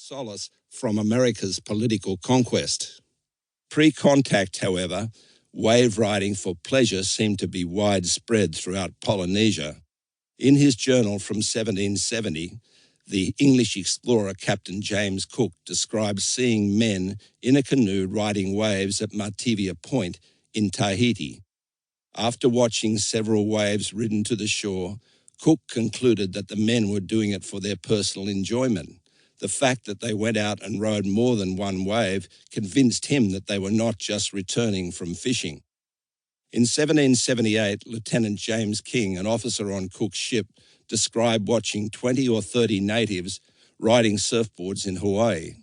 solace from America's political conquest. Pre-contact, however, wave riding for pleasure seemed to be widespread throughout Polynesia. In his journal from 1770, the English explorer Captain James Cook describes seeing men in a canoe riding waves at Martivia Point in Tahiti. After watching several waves ridden to the shore, Cook concluded that the men were doing it for their personal enjoyment. The fact that they went out and rode more than one wave convinced him that they were not just returning from fishing. In 1778, Lieutenant James King, an officer on Cook's ship, described watching 20 or 30 natives riding surfboards in Hawaii.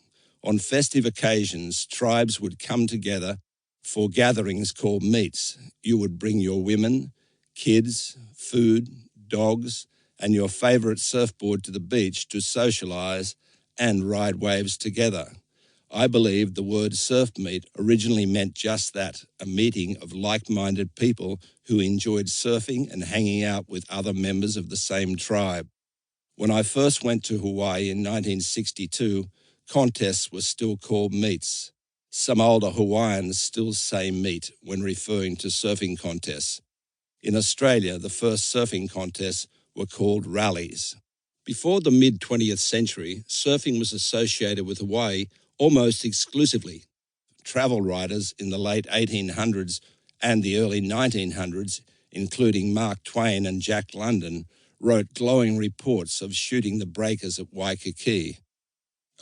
On festive occasions, tribes would come together for gatherings called meets. You would bring your women, kids, food, dogs, and your favourite surfboard to the beach to socialise and ride waves together. I believe the word surf meet originally meant just that, a meeting of like-minded people who enjoyed surfing and hanging out with other members of the same tribe. When I first went to Hawaii in 1962, contests were still called meets. Some older Hawaiians still say meet when referring to surfing contests. In Australia, the first surfing contests were called rallies. Before the mid-20th century, surfing was associated with Hawaii almost exclusively. Travel writers in the late 1800s and the early 1900s, including Mark Twain and Jack London, wrote glowing reports of shooting the breakers at Waikiki.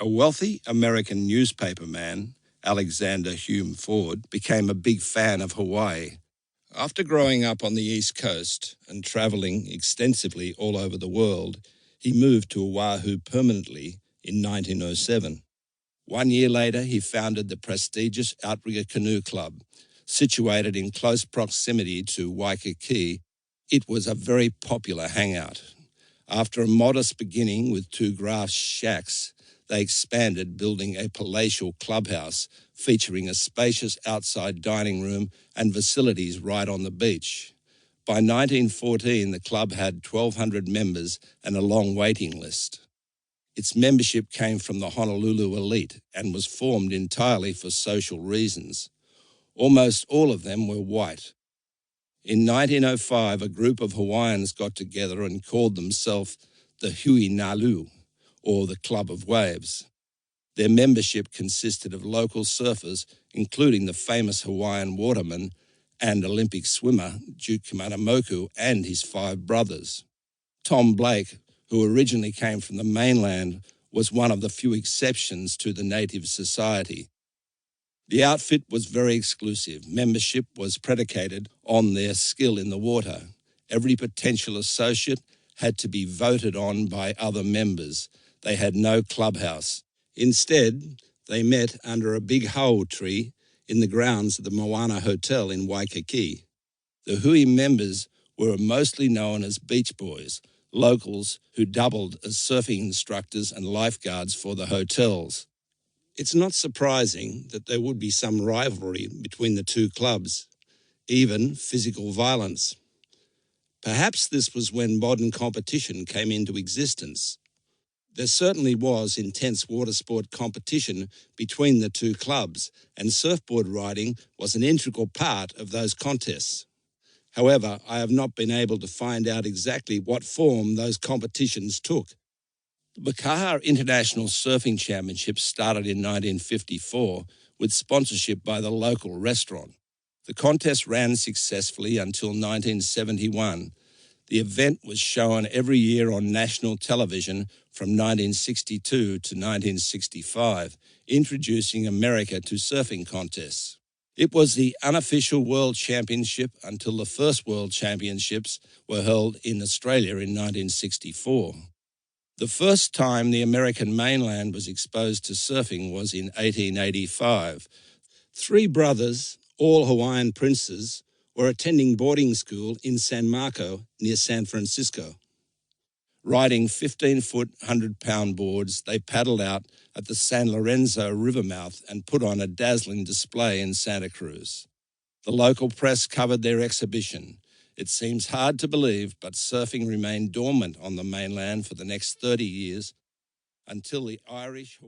A wealthy American newspaperman, Alexander Hume Ford, became a big fan of Hawaii. After growing up on the East Coast and travelling extensively all over the world, he moved to Oahu permanently in 1907. 1 year later, he founded the prestigious Outrigger Canoe Club. Situated in close proximity to Waikiki, it was a very popular hangout. After a modest beginning with 2 grass shacks, they expanded, building a palatial clubhouse featuring a spacious outside dining room and facilities right on the beach. By 1914, the club had 1,200 members and a long waiting list. Its membership came from the Honolulu elite and was formed entirely for social reasons. Almost all of them were white. In 1905, a group of Hawaiians got together and called themselves the Hui Nalu, or the Club of Waves. Their membership consisted of local surfers, including the famous Hawaiian waterman and Olympic swimmer Duke Kamanamoku and his 5 brothers. Tom Blake, who originally came from the mainland, was one of the few exceptions to the native society. The outfit was very exclusive. Membership was predicated on their skill in the water. Every potential associate had to be voted on by other members. They had no clubhouse. Instead, they met under a big hau tree in the grounds of the Moana Hotel in Waikiki. The Hui members were mostly known as beach boys, locals who doubled as surfing instructors and lifeguards for the hotels. It's not surprising that there would be some rivalry between the 2 clubs, even physical violence. Perhaps this was when modern competition came into existence. There certainly was intense water sport competition between the 2 clubs, and surfboard riding was an integral part of those contests. However, I have not been able to find out exactly what form those competitions took. The Makaha International Surfing Championships started in 1954 with sponsorship by the local restaurant. The contest ran successfully until 1971. The event was shown every year on national television from 1962 to 1965, introducing America to surfing contests. It was the unofficial World Championship until the first World Championships were held in Australia in 1964. The first time the American mainland was exposed to surfing was in 1885. 3 brothers, all Hawaiian princes, were attending boarding school in San Marco near San Francisco. Riding 15-foot, 100-pound boards, they paddled out at the San Lorenzo River mouth and put on a dazzling display in Santa Cruz. The local press covered their exhibition. It seems hard to believe, but surfing remained dormant on the mainland for the next 30 years until the Irish...